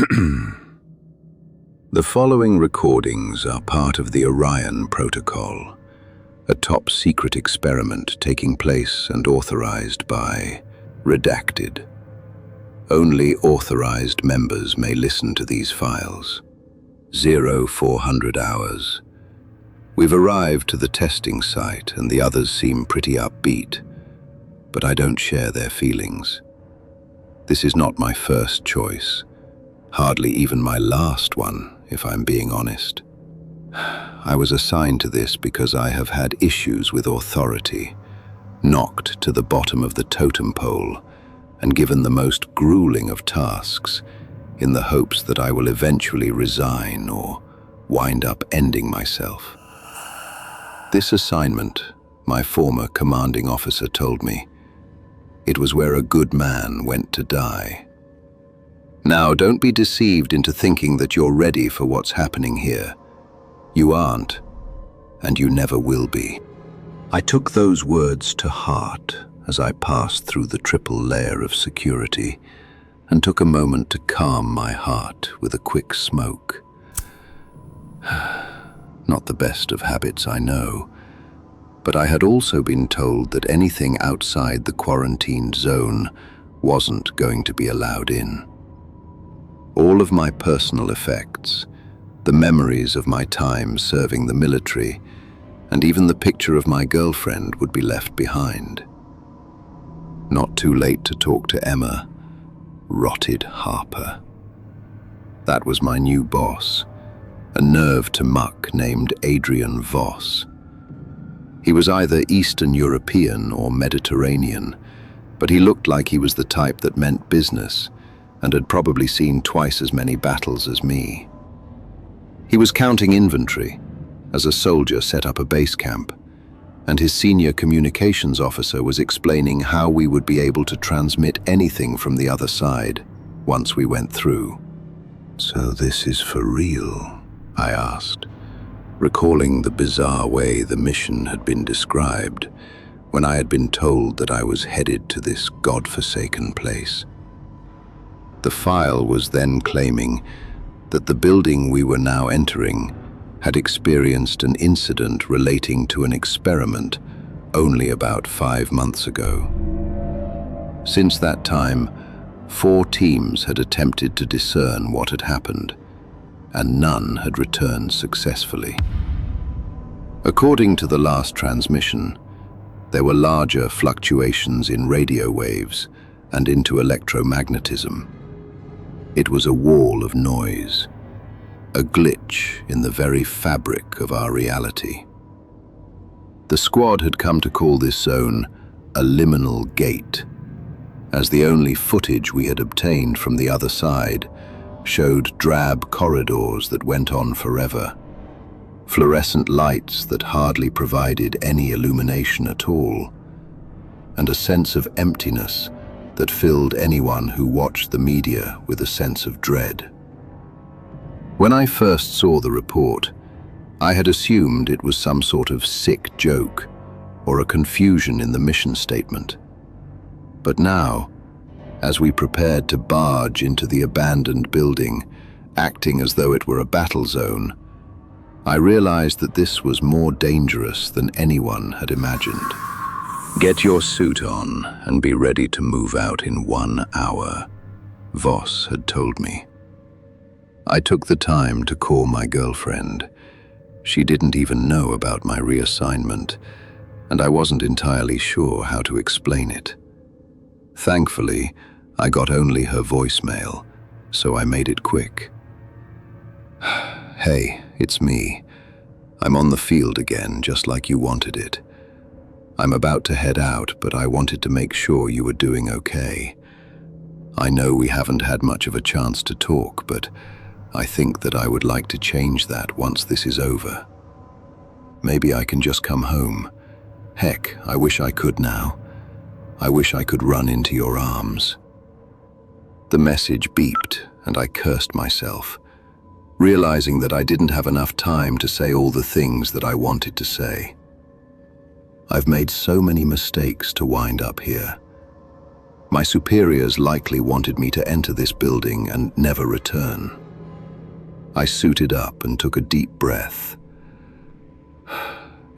The following recordings are part of the Orion Protocol, a top-secret experiment taking place and authorized by Redacted. Only authorized members may listen to these files. 0400 hours. We've arrived to the testing site and the others seem pretty upbeat, but I don't share their feelings. This is not my first choice, hardly even my last one, if I'm being honest. I was assigned to this because I have had issues with authority, knocked to the bottom of the totem pole, and given the most grueling of tasks in the hopes that I will eventually resign or wind up ending myself. This assignment, my former commanding officer told me, it was where a good man went to die. Now, don't be deceived into thinking that you're ready for what's happening here. You aren't, and you never will be. I took those words to heart as I passed through the triple layer of security and took a moment to calm my heart with a quick smoke. Not the best of habits, I know, but I had also been told that anything outside the quarantined zone wasn't going to be allowed in. All of my personal effects, the memories of my time serving the military, and even the picture of my girlfriend would be left behind. Not too late to talk to Emma, rotted Harper. That was my new boss, a nerve to muck named Adrian Voss. He was either Eastern European or Mediterranean, but he looked like he was the type that meant business and had probably seen twice as many battles as me. He was counting inventory as a soldier set up a base camp, and his senior communications officer was explaining how we would be able to transmit anything from the other side once we went through. "So this is for real?" I asked, recalling the bizarre way the mission had been described when I had been told that I was headed to this godforsaken place. The file was then claiming that the building we were now entering had experienced an incident relating to an experiment only about 5 months ago. Since that time, 4 teams had attempted to discern what had happened, and none had returned successfully. According to the last transmission, there were larger fluctuations in radio waves and into electromagnetism. It was a wall of noise, a glitch in the very fabric of our reality. The squad had come to call this zone a liminal gate, as the only footage we had obtained from the other side showed drab corridors that went on forever, fluorescent lights that hardly provided any illumination at all, and a sense of emptiness that filled anyone who watched the media with a sense of dread. When I first saw the report, I had assumed it was some sort of sick joke or a confusion in the mission statement. But now, as we prepared to barge into the abandoned building, acting as though it were a battle zone, I realized that this was more dangerous than anyone had imagined. "Get your suit on and be ready to move out in 1 hour," Voss had told me. I took the time to call my girlfriend. She didn't even know about my reassignment, and I wasn't entirely sure how to explain it. Thankfully, I got only her voicemail, so I made it quick. "Hey, it's me. I'm on the field again, just like you wanted it. I'm about to head out, but I wanted to make sure you were doing okay. I know we haven't had much of a chance to talk, but I think that I would like to change that once this is over. Maybe I can just come home. Heck, I wish I could now. I wish I could run into your arms." The message beeped, and I cursed myself, realizing that I didn't have enough time to say all the things that I wanted to say. I've made so many mistakes to wind up here. My superiors likely wanted me to enter this building and never return. I suited up and took a deep breath.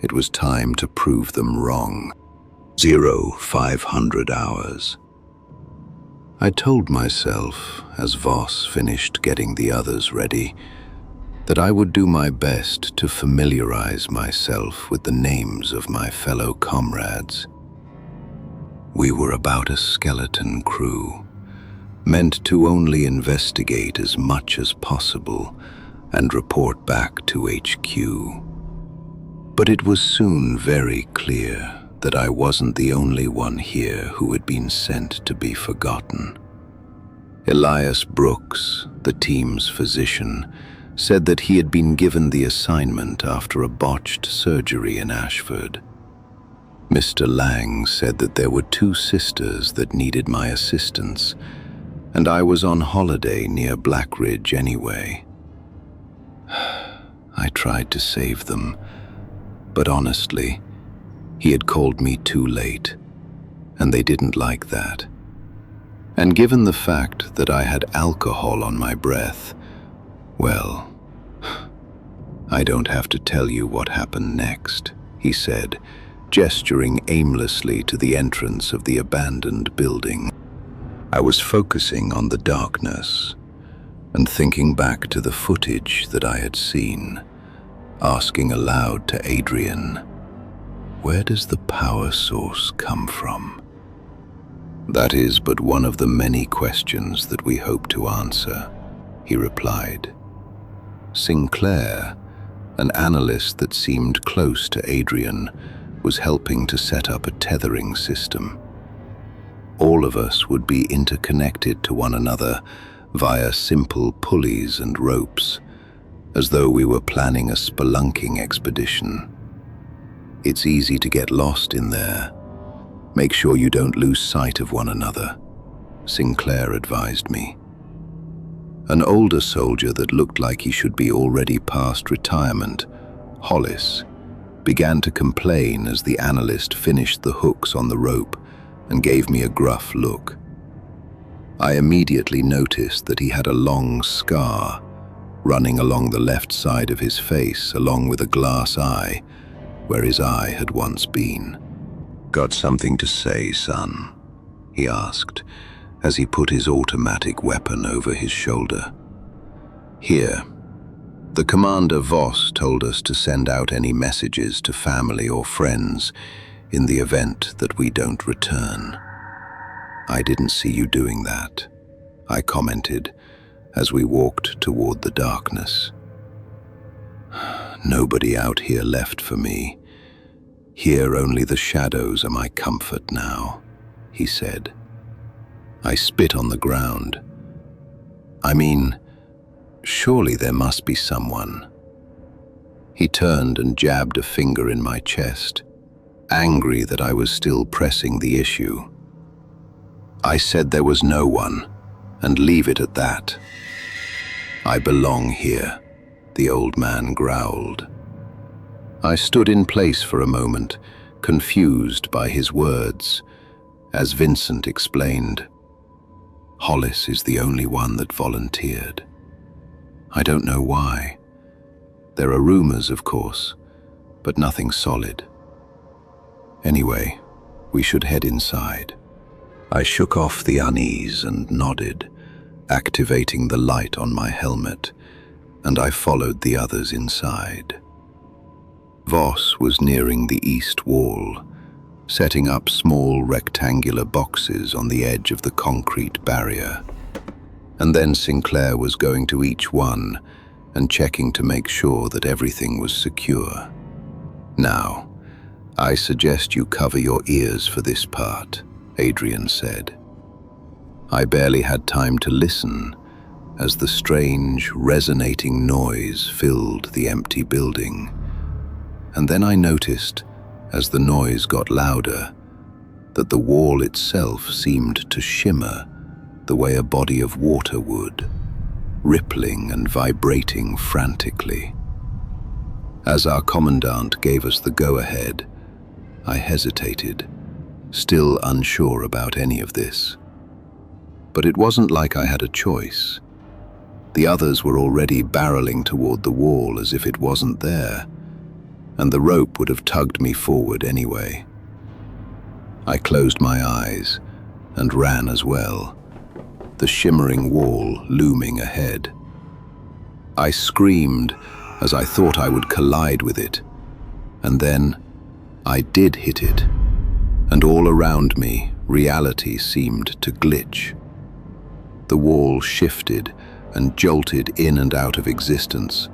It was time to prove them wrong. 0500 hours. I told myself, as Voss finished getting the others ready, that I would do my best to familiarize myself with the names of my fellow comrades. We were about a skeleton crew, meant to only investigate as much as possible and report back to HQ. But it was soon very clear that I wasn't the only one here who had been sent to be forgotten. Elias Brooks, the team's physician, said that he had been given the assignment after a botched surgery in Ashford. Mr. Lang said that there were 2 sisters that needed my assistance, and I was on holiday near Blackridge anyway. I tried to save them, but honestly, he had called me too late, and they didn't like that. And given the fact that I had alcohol on my breath, well, I don't have to tell you what happened next, he said, gesturing aimlessly to the entrance of the abandoned building. I was focusing on the darkness and thinking back to the footage that I had seen, asking aloud to Adrian, "Where does the power source come from?" "That is but one of the many questions that we hope to answer," he replied. Sinclair, an analyst that seemed close to Adrian, was helping to set up a tethering system. All of us would be interconnected to one another via simple pulleys and ropes, as though we were planning a spelunking expedition. "It's easy to get lost in there. Make sure you don't lose sight of one another," Sinclair advised me. An older soldier that looked like he should be already past retirement, Hollis, began to complain as the analyst finished the hooks on the rope and gave me a gruff look. I immediately noticed that he had a long scar running along the left side of his face, along with a glass eye where his eye had once been. "Got something to say, son?" he asked, as he put his automatic weapon over his shoulder. "Here. The Commander Voss told us to send out any messages to family or friends in the event that we don't return." "I didn't see you doing that," I commented as we walked toward the darkness. "Nobody out here left for me. Here only the shadows are my comfort now," he said. I spit on the ground. "I mean, surely there must be someone." He turned and jabbed a finger in my chest, angry that I was still pressing the issue. "I said there was no one, and leave it at that." "I belong here," the old man growled. I stood in place for a moment, confused by his words, as Vincent explained. "Hollis is the only one that volunteered. I don't know why. There are rumors, of course, but nothing solid. Anyway, we should head inside." I shook off the unease and nodded, activating the light on my helmet, and I followed the others inside. Voss was nearing the east wall, setting up small rectangular boxes on the edge of the concrete barrier. And then Sinclair was going to each one and checking to make sure that everything was secure. "Now, I suggest you cover your ears for this part," Adrian said. I barely had time to listen as the strange, resonating noise filled the empty building. And then I noticed, as the noise got louder, that the wall itself seemed to shimmer the way a body of water would, rippling and vibrating frantically. As our commandant gave us the go-ahead, I hesitated, still unsure about any of this. but it wasn't like I had a choice. The others were already barreling toward the wall as if it wasn't there, and the rope would have tugged me forward anyway. I closed my eyes and ran as well, the shimmering wall looming ahead. I screamed as I thought I would collide with it, and then I did hit it, and all around me reality seemed to glitch. The wall shifted and jolted in and out of existence,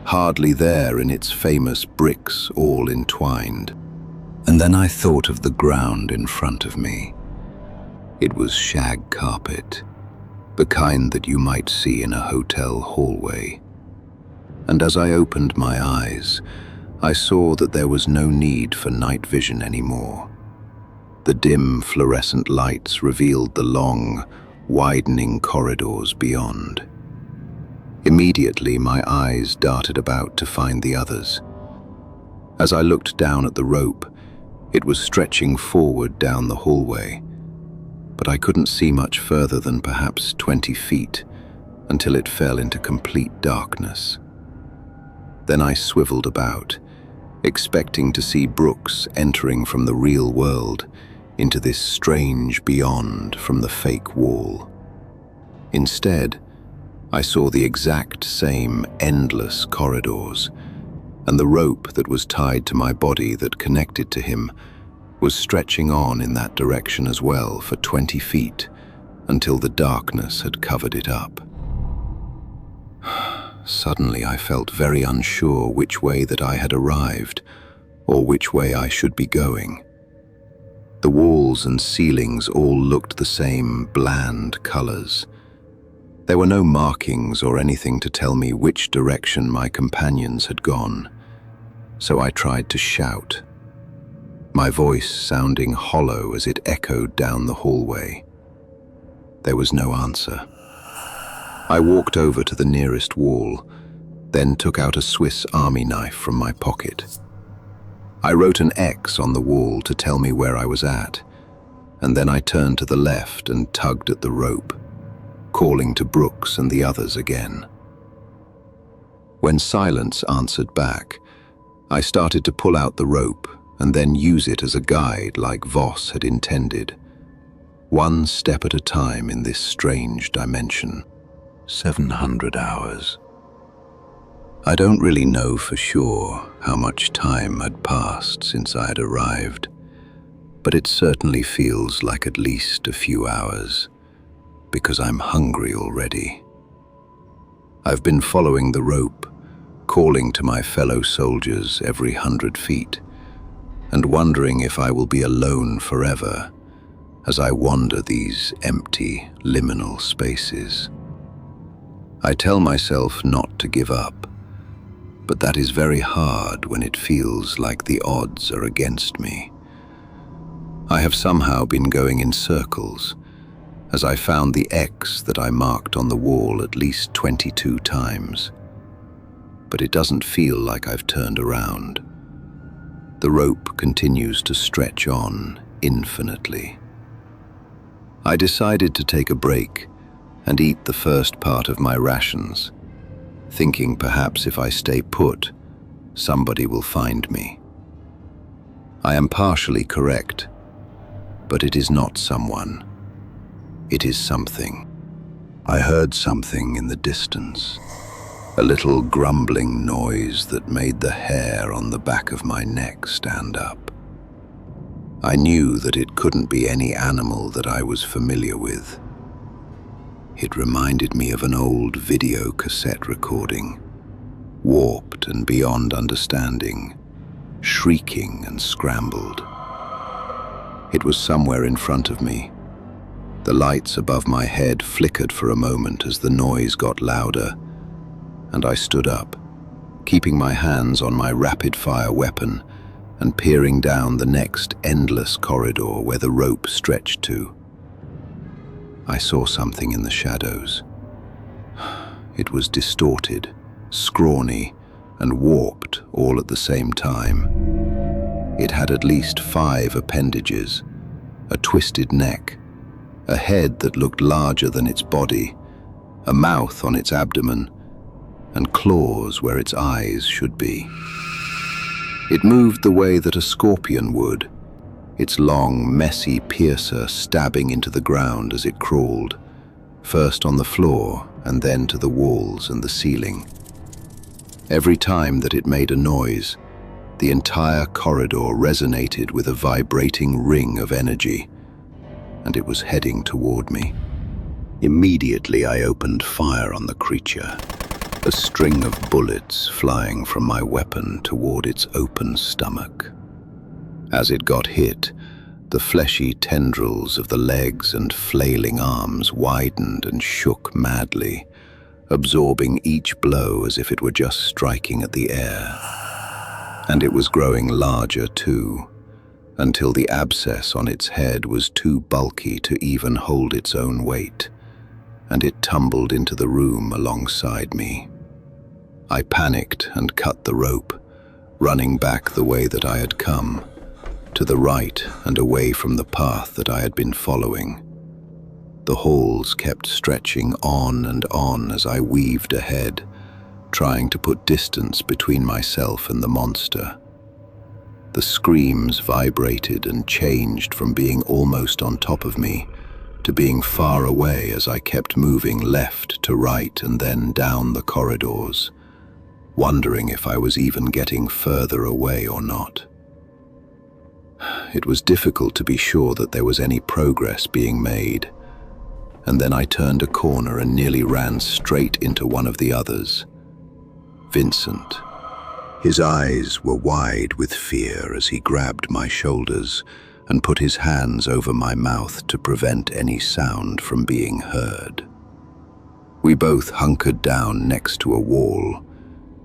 hardly there in its famous bricks all entwined. And then I thought of the ground in front of me. It was shag carpet, the kind that you might see in a hotel hallway. And as I opened my eyes, I saw that there was no need for night vision anymore. The dim fluorescent lights revealed the long, widening corridors beyond. Immediately, my eyes darted about to find the others. As I looked down at the rope, it was stretching forward down the hallway, but I couldn't see much further than perhaps 20 feet until it fell into complete darkness. Then I swiveled about, expecting to see Brooks entering from the real world into this strange beyond from the fake wall. Instead, I saw the exact same endless corridors, and the rope that was tied to my body that connected to him was stretching on in that direction as well for 20 feet until the darkness had covered it up. Suddenly I felt very unsure which way that I had arrived or which way I should be going. The walls and ceilings all looked the same bland colors. There were no markings or anything to tell me which direction my companions had gone, so I tried to shout, my voice sounding hollow as it echoed down the hallway. There was no answer. I walked over to the nearest wall, then took out a Swiss Army knife from my pocket. I wrote an X on the wall to tell me where I was at, and then I turned to the left and tugged at the rope, calling to Brooks and the others again. When silence answered back, I started to pull out the rope and then use it as a guide like Voss had intended, one step at a time in this strange dimension. 700 hours. I don't really know for sure how much time had passed since I had arrived, but it certainly feels like at least a few hours, because I'm hungry already. I've been following the rope, calling to my fellow soldiers every 100 feet, and wondering if I will be alone forever as I wander these empty, liminal spaces. I tell myself not to give up, but that is very hard when it feels like the odds are against me. I have somehow been going in circles, as I found the X that I marked on the wall at least 22 times. But it doesn't feel like I've turned around. The rope continues to stretch on infinitely. I decided to take a break and eat the first part of my rations, thinking perhaps if I stay put, somebody will find me. I am partially correct, but it is not someone. It is something. I heard something in the distance, a little grumbling noise that made the hair on the back of my neck stand up. I knew that it couldn't be any animal that I was familiar with. It reminded me of an old video cassette recording, warped and beyond understanding, shrieking and scrambled. It was somewhere in front of me. The lights above my head flickered for a moment as the noise got louder, and I stood up, keeping my hands on my rapid-fire weapon and peering down the next endless corridor where the rope stretched to. I saw something in the shadows. It was distorted, scrawny, and warped all at the same time. It had at least 5 appendages, a twisted neck, a head that looked larger than its body, a mouth on its abdomen, and claws where its eyes should be. It moved the way that a scorpion would, its long, messy piercer stabbing into the ground as it crawled, first on the floor and then to the walls and the ceiling. Every time that it made a noise, the entire corridor resonated with a vibrating ring of energy, and it was heading toward me. Immediately I opened fire on the creature, a string of bullets flying from my weapon toward its open stomach. As it got hit, the fleshy tendrils of the legs and flailing arms widened and shook madly, absorbing each blow as if it were just striking at the air. And it was growing larger too, until the abscess on its head was too bulky to even hold its own weight, and it tumbled into the room alongside me. I panicked and cut the rope, running back the way that I had come, to the right and away from the path that I had been following. The halls kept stretching on and on as I weaved ahead, trying to put distance between myself and the monster. The screams vibrated and changed from being almost on top of me to being far away as I kept moving left to right and then down the corridors, wondering if I was even getting further away or not. It was difficult to be sure that there was any progress being made, and then I turned a corner and nearly ran straight into one of the others. Vincent. His eyes were wide with fear as he grabbed my shoulders and put his hands over my mouth to prevent any sound from being heard. We both hunkered down next to a wall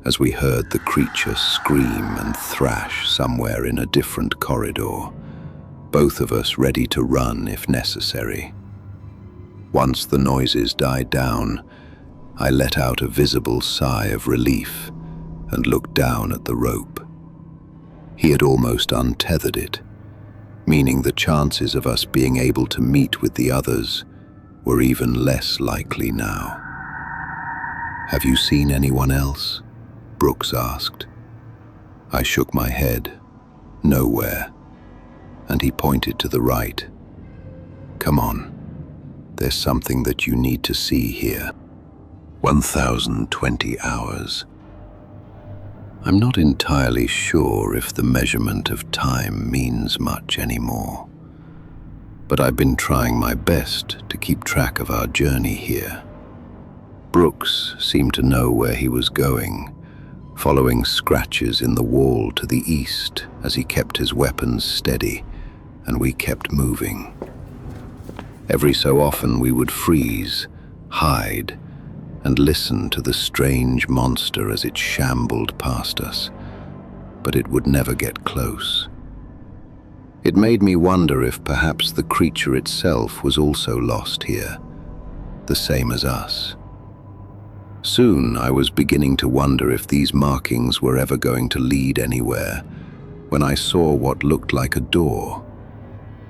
as we heard the creature scream and thrash somewhere in a different corridor, both of us ready to run if necessary. Once the noises died down, I let out a visible sigh of relief and looked down at the rope. He had almost untethered it, meaning the chances of us being able to meet with the others were even less likely now. "Have you seen anyone else?" Brooks asked. I shook my head. Nowhere. And he pointed to the right. "Come on. There's something that you need to see here." 1020 hours. I'm not entirely sure if the measurement of time means much anymore, but I've been trying my best to keep track of our journey here. Brooks seemed to know where he was going, following scratches in the wall to the east as he kept his weapons steady, and we kept moving. Every so often we would freeze, hide, and listen to the strange monster as it shambled past us, but it would never get close. It made me wonder if perhaps the creature itself was also lost here, the same as us. Soon I was beginning to wonder if these markings were ever going to lead anywhere, when I saw what looked like a door,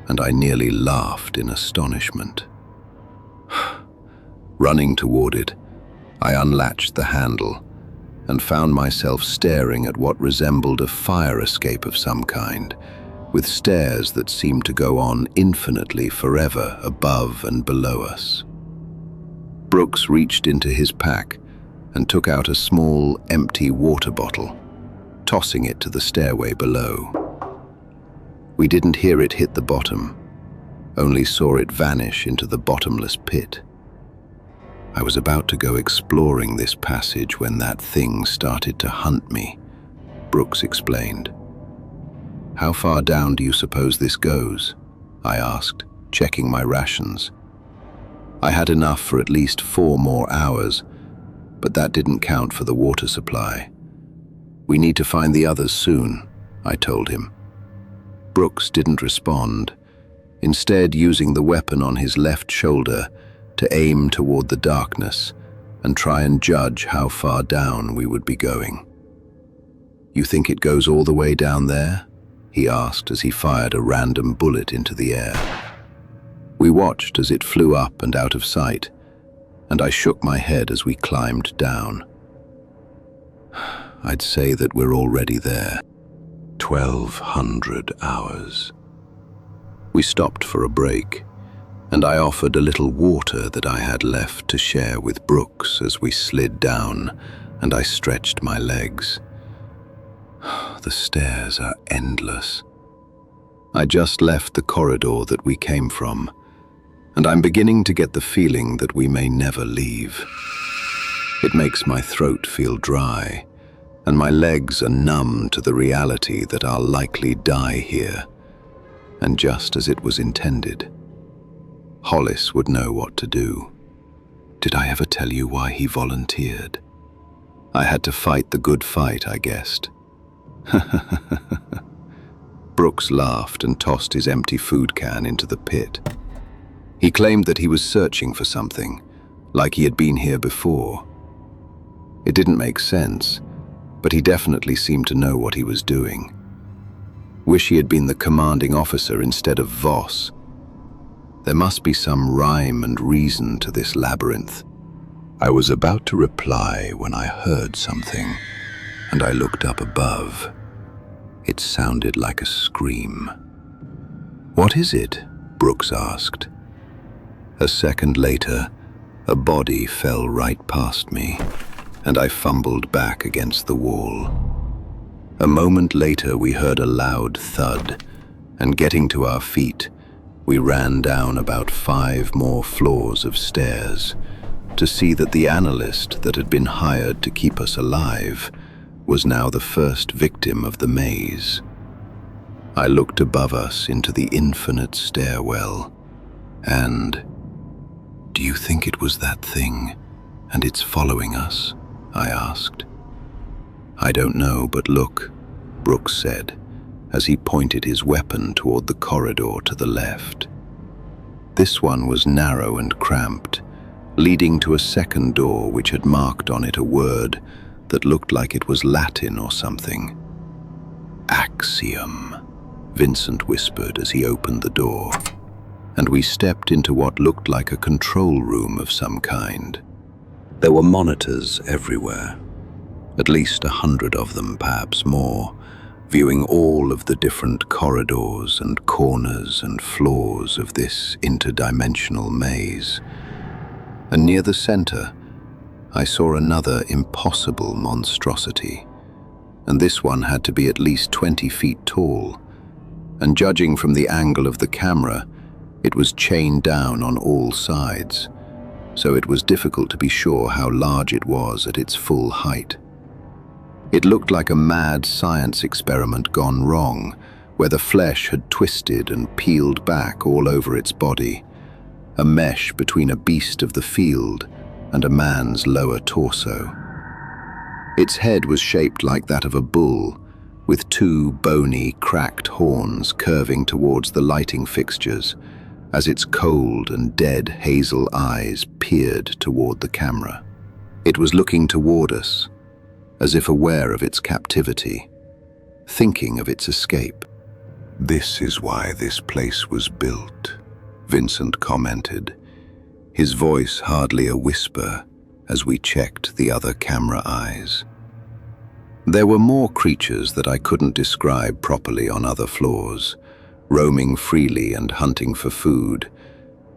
and I nearly laughed in astonishment. Running toward it, I unlatched the handle and found myself staring at what resembled a fire escape of some kind, with stairs that seemed to go on infinitely forever above and below us. Brooks reached into his pack and took out a small, empty water bottle, tossing it to the stairway below. We didn't hear it hit the bottom, only saw it vanish into the bottomless pit. I was about to go exploring this passage when that thing started to hunt me, Brooks explained. "How far down do you suppose this goes?" I asked, checking my rations. I had enough for at least 4 more hours, but that didn't count for the water supply. "We need to find the others soon," I told him. Brooks didn't respond, instead using the weapon on his left shoulder to aim toward the darkness and try and judge how far down we would be going. "You think it goes all the way down there?" he asked as he fired a random bullet into the air. We watched as it flew up and out of sight, and I shook my head as we climbed down. I'd say that we're already there. 1,200 hours. We stopped for a break, and I offered a little water that I had left to share with Brooks as we slid down, and I stretched my legs. The stairs are endless. I just left the corridor that we came from, and I'm beginning to get the feeling that we may never leave. It makes my throat feel dry, and my legs are numb to the reality that I'll likely die here, and just as it was intended. Hollis would know what to do. Did I ever tell you why he volunteered? I had to fight the good fight, I guessed. Brooks laughed and tossed his empty food can into the pit. He claimed that he was searching for something, like he had been here before. It didn't make sense, but he definitely seemed to know what he was doing. Wish he had been the commanding officer instead of Voss. There must be some rhyme and reason to this labyrinth. I was about to reply when I heard something, and I looked up above. It sounded like a scream. "What is it?" Brooks asked. A second later, a body fell right past me, and I fumbled back against the wall. A moment later, we heard a loud thud, and getting to our feet, we ran down about 5 more floors of stairs to see that the analyst that had been hired to keep us alive was now the first victim of the maze. I looked above us into the infinite stairwell, and... "Do you think it was that thing, and it's following us?" I asked. "I don't know, but look," Brooks said, as he pointed his weapon toward the corridor to the left. This one was narrow and cramped, leading to a second door which had marked on it a word that looked like it was Latin or something. "Axiom," Vincent whispered as he opened the door, and we stepped into what looked like a control room of some kind. There were monitors everywhere, at least 100 of them, perhaps more, viewing all of the different corridors and corners and floors of this interdimensional maze. And near the center, I saw another impossible monstrosity, and this one had to be at least 20 feet tall, and judging from the angle of the camera, it was chained down on all sides, so it was difficult to be sure how large it was at its full height. It looked like a mad science experiment gone wrong, where the flesh had twisted and peeled back all over its body, a mesh between a beast of the field and a man's lower torso. Its head was shaped like that of a bull, with 2 bony, cracked horns curving towards the lighting fixtures, as its cold and dead hazel eyes peered toward the camera. It was looking toward us, as if aware of its captivity, thinking of its escape. "This is why this place was built," Vincent commented, his voice hardly a whisper as we checked the other camera eyes. There were more creatures that I couldn't describe properly on other floors, roaming freely and hunting for food,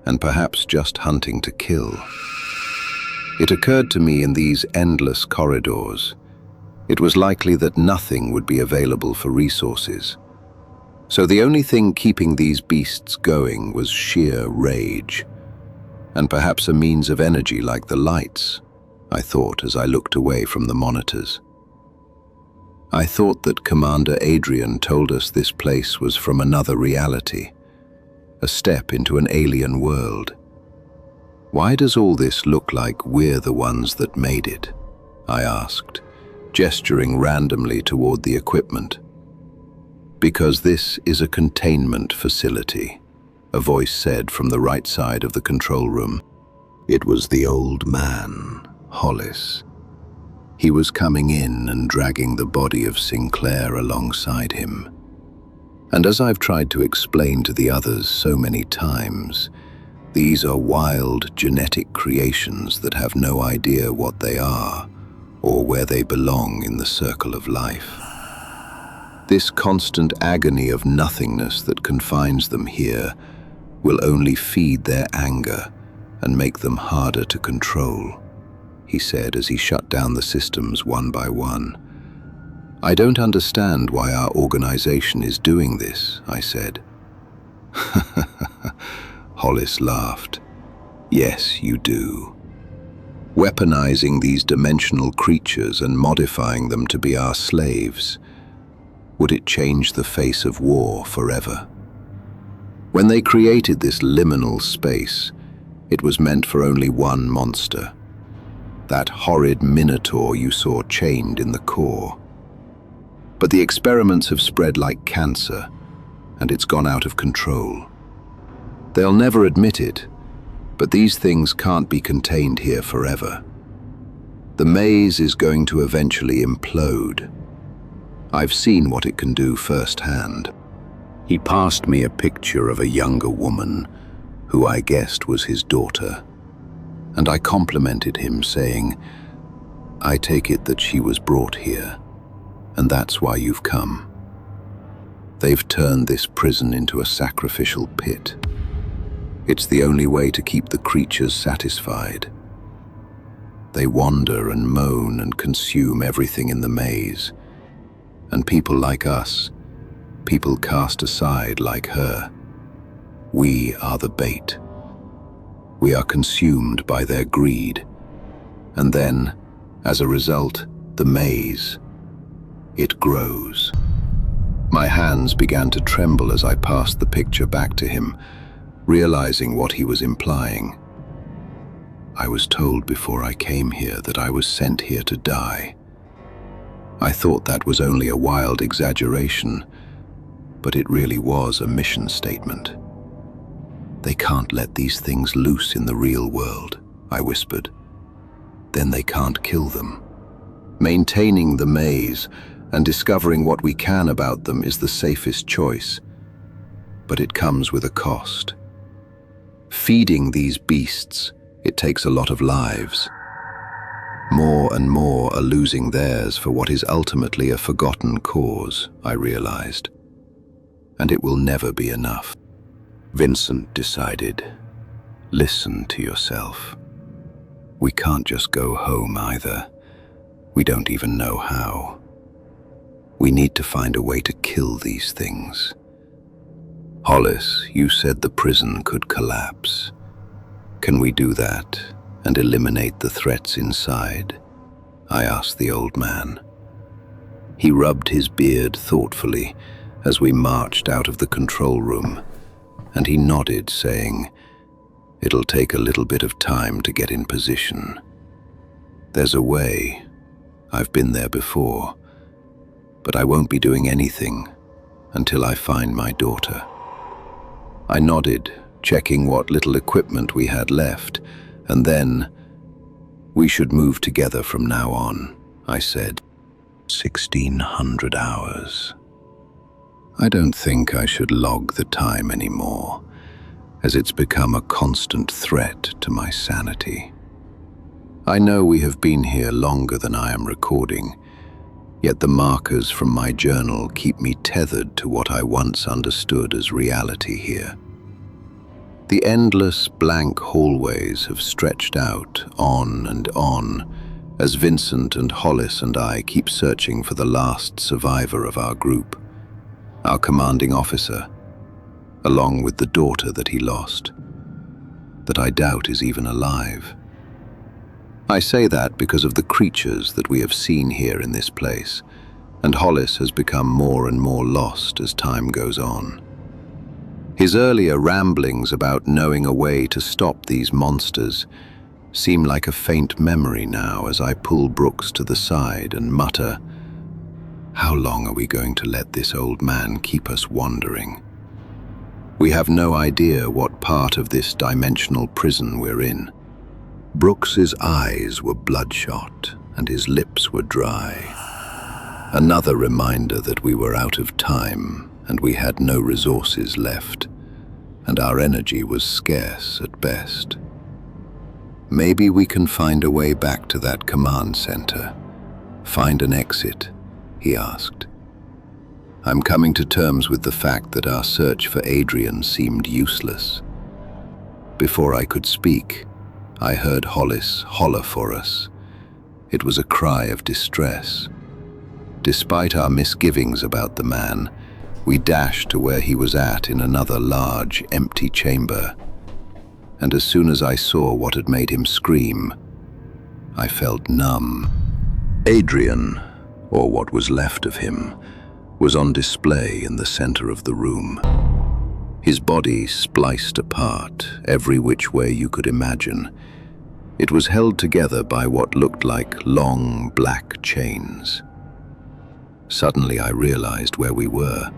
and perhaps just hunting to kill. It occurred to me in these endless corridors, it was likely that nothing would be available for resources. So the only thing keeping these beasts going was sheer rage, and perhaps a means of energy like the lights, I thought as I looked away from the monitors. I thought that Commander Adrian told us this place was from another reality, a step into an alien world. Why does all this look like we're the ones that made it? I asked, gesturing randomly toward the equipment. Because this is a containment facility, a voice said from the right side of the control room. It was the old man, Hollis. He was coming in and dragging the body of Sinclair alongside him. And as I've tried to explain to the others so many times, These are wild genetic creations that have no idea what they are or where they belong in the circle of life. This constant agony of nothingness that confines them here will only feed their anger and make them harder to control, he said as he shut down the systems one by one. I don't understand why our organization is doing this, I said. Hollis laughed. Yes, you do. Weaponizing these dimensional creatures and modifying them to be our slaves. Would it change the face of war forever? When they created this liminal space, it was meant for only one monster. That horrid minotaur you saw chained in the core. But the experiments have spread like cancer, and it's gone out of control. They'll never admit it, but these things can't be contained here forever. The maze is going to eventually implode. I've seen what it can do firsthand. He passed me a picture of a younger woman, who I guessed was his daughter, and I complimented him, saying, I take it that she was brought here, and that's why you've come. They've turned this prison into a sacrificial pit. It's the only way to keep the creatures satisfied. They wander and moan and consume everything in the maze. And people like us, people cast aside like her, we are the bait. We are consumed by their greed. And then, as a result, the maze, it grows. My hands began to tremble as I passed the picture back to him, realizing what he was implying. I was told before I came here that I was sent here to die. I thought that was only a wild exaggeration, but it really was a mission statement. They can't let these things loose in the real world, I whispered. Then they can't kill them. Maintaining the maze and discovering what we can about them is the safest choice, but it comes with a cost. Feeding these beasts, it takes a lot of lives. More and more are losing theirs for what is ultimately a forgotten cause, I realized. And it will never be enough. Vincent decided, listen to yourself. We can't just go home either. We don't even know how. We need to find a way to kill these things. Hollis, you said the prison could collapse. Can we do that and eliminate the threats inside? I asked the old man. He rubbed his beard thoughtfully as we marched out of the control room, and he nodded, saying, it'll take a little bit of time to get in position. There's a way. I've been there before, but I won't be doing anything until I find my daughter. I nodded, checking what little equipment we had left, and then, we should move together from now on, I said. 1,600 hours. I don't think I should log the time anymore, as it's become a constant threat to my sanity. I know we have been here longer than I am recording, yet the markers from my journal keep me tethered to what I once understood as reality here. The endless blank hallways have stretched out on and on as Vincent and Hollis and I keep searching for the last survivor of our group, our commanding officer, along with the daughter that he lost, that I doubt is even alive. I say that because of the creatures that we have seen here in this place, and Hollis has become more and more lost as time goes on. His earlier ramblings about knowing a way to stop these monsters seem like a faint memory now as I pull Brooks to the side and mutter, how long are we going to let this old man keep us wandering? We have no idea what part of this dimensional prison we're in. Brooks's eyes were bloodshot and his lips were dry. Another reminder that we were out of time and we had no resources left. and our energy was scarce at best. "Maybe we can find a way back to that command center. Find an exit," he asked. I'm coming to terms with the fact that our search for Adrian seemed useless. Before I could speak, I heard Hollis holler for us. It was a cry of distress. Despite our misgivings about the man, we dashed to where he was at in another large, empty chamber. And as soon as I saw what had made him scream, I felt numb. Adrian, or what was left of him, was on display in the center of the room. His body spliced apart, every which way you could imagine. It was held together by what looked like long, black chains. Suddenly I realized where we were.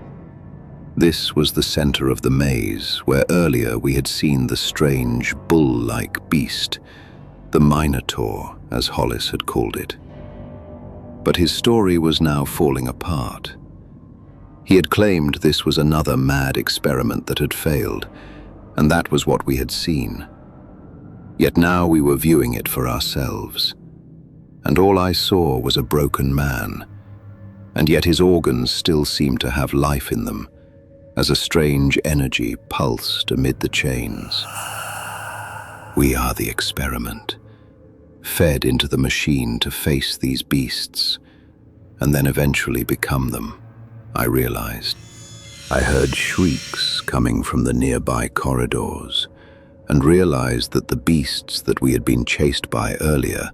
This was the center of the maze, where earlier we had seen the strange, bull-like beast, the Minotaur, as Hollis had called it. But his story was now falling apart. He had claimed this was another mad experiment that had failed, and that was what we had seen. Yet now we were viewing it for ourselves, and all I saw was a broken man, and yet his organs still seemed to have life in them, as a strange energy pulsed amid the chains. We are the experiment, fed into the machine to face these beasts, and then eventually become them, I realized. I heard shrieks coming from the nearby corridors, and realized that the beasts that we had been chased by earlier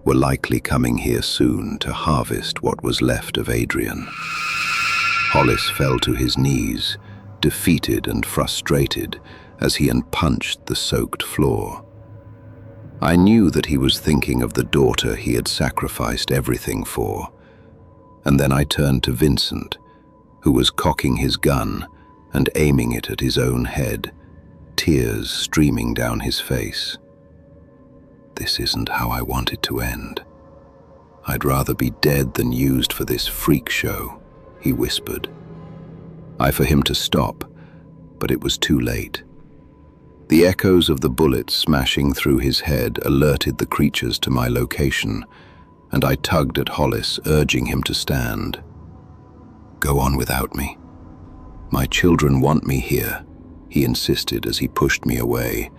were likely coming here soon to harvest what was left of Adrian. Hollis fell to his knees, defeated and frustrated, as he punched the soaked floor. I knew that he was thinking of the daughter he had sacrificed everything for, and then I turned to Vincent, who was cocking his gun and aiming it at his own head, tears streaming down his face. "This isn't how I want it to end. I'd rather be dead than used for this freak show," he whispered. I for him to stop, but it was too late. The echoes of the bullets smashing through his head alerted the creatures to my location, and I tugged at Hollis, urging him to stand. "Go on without me. My children want me here," he insisted as he pushed me away,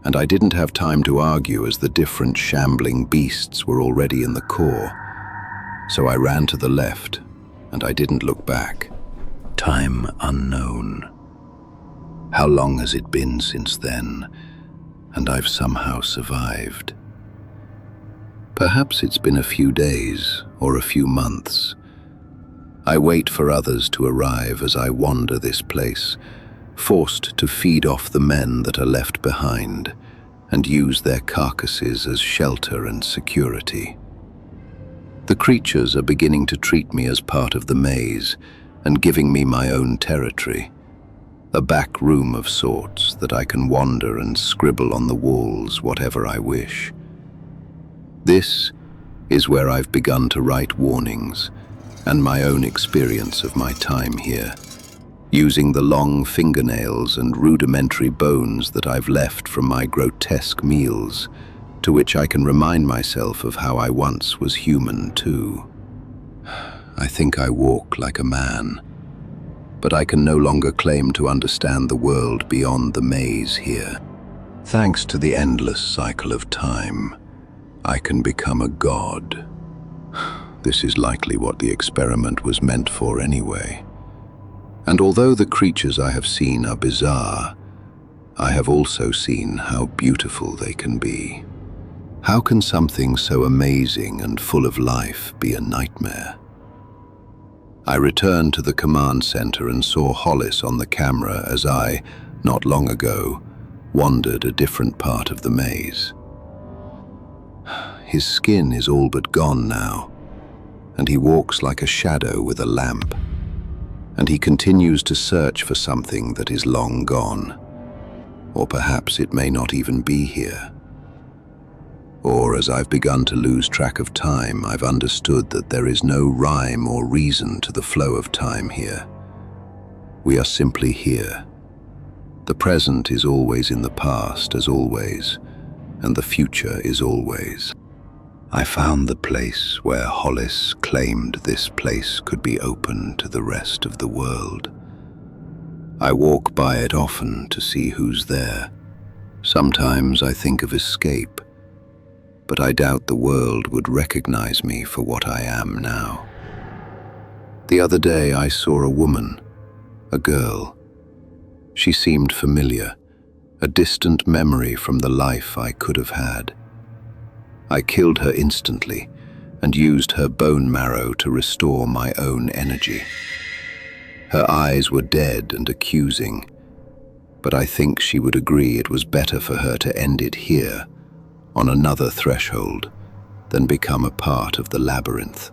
and I didn't have time to argue as the different shambling beasts were already in the core. So I ran to the left, and I didn't look back. Time unknown. How long has it been since then, and I've somehow survived? Perhaps it's been a few days or a few months. I wait for others to arrive as I wander this place, forced to feed off the men that are left behind and use their carcasses as shelter and security. The creatures are beginning to treat me as part of the maze and giving me my own territory, a back room of sorts that I can wander and scribble on the walls whatever I wish. This is where I've begun to write warnings and my own experience of my time here, using the long fingernails and rudimentary bones that I've left from my grotesque meals, to which I can remind myself of how I once was human too. I think I walk like a man, but I can no longer claim to understand the world beyond the maze here. Thanks to the endless cycle of time, I can become a god. This is likely what the experiment was meant for anyway. And although the creatures I have seen are bizarre, I have also seen how beautiful they can be. How can something so amazing and full of life be a nightmare? I returned to the command center and saw Hollis on the camera as I, not long ago, wandered a different part of the maze. His skin is all but gone now, and he walks like a shadow with a lamp, and he continues to search for something that is long gone, or perhaps it may not even be here. Or as I've begun to lose track of time, I've understood that there is no rhyme or reason to the flow of time here. We are simply here. The present is always in the past, as always, and the future is always. I found the place where Hollis claimed this place could be open to the rest of the world. I walk by it often to see who's there. Sometimes I think of escape, but I doubt the world would recognize me for what I am now. The other day I saw a woman, a girl. She seemed familiar, a distant memory from the life I could have had. I killed her instantly and used her bone marrow to restore my own energy. Her eyes were dead and accusing, but I think she would agree it was better for her to end it here, on another threshold, than become a part of the labyrinth.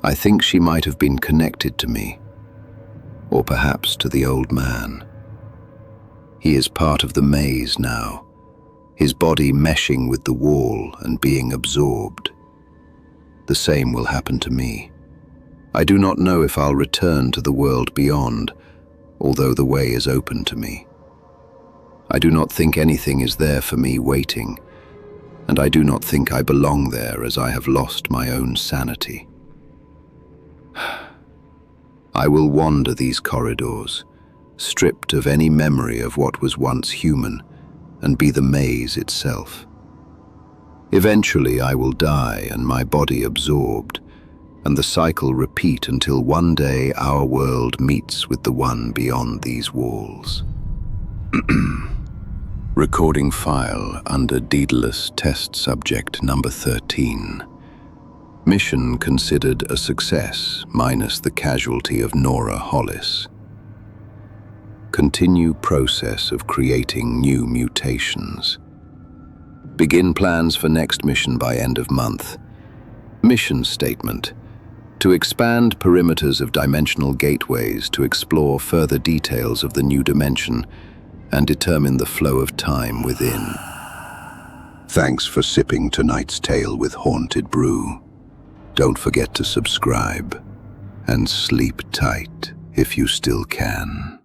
I think she might have been connected to me, or perhaps to the old man. He is part of the maze now, his body meshing with the wall and being absorbed. The same will happen to me. I do not know if I'll return to the world beyond, although the way is open to me. I do not think anything is there for me waiting, and I do not think I belong there as I have lost my own sanity. I will wander these corridors, stripped of any memory of what was once human, and be the maze itself. Eventually I will die and my body absorbed, and the cycle repeat until one day our world meets with the one beyond these walls. Recording file under Daedalus test subject number 13. Mission considered a success minus the casualty of Nora Hollis. Continue process of creating new mutations. Begin plans for next mission by end of month. Mission statement: to expand perimeters of dimensional gateways to explore further details of the new dimension and determine the flow of time within. Thanks for sipping tonight's tale with Haunted Brew. Don't forget to subscribe and sleep tight if you still can.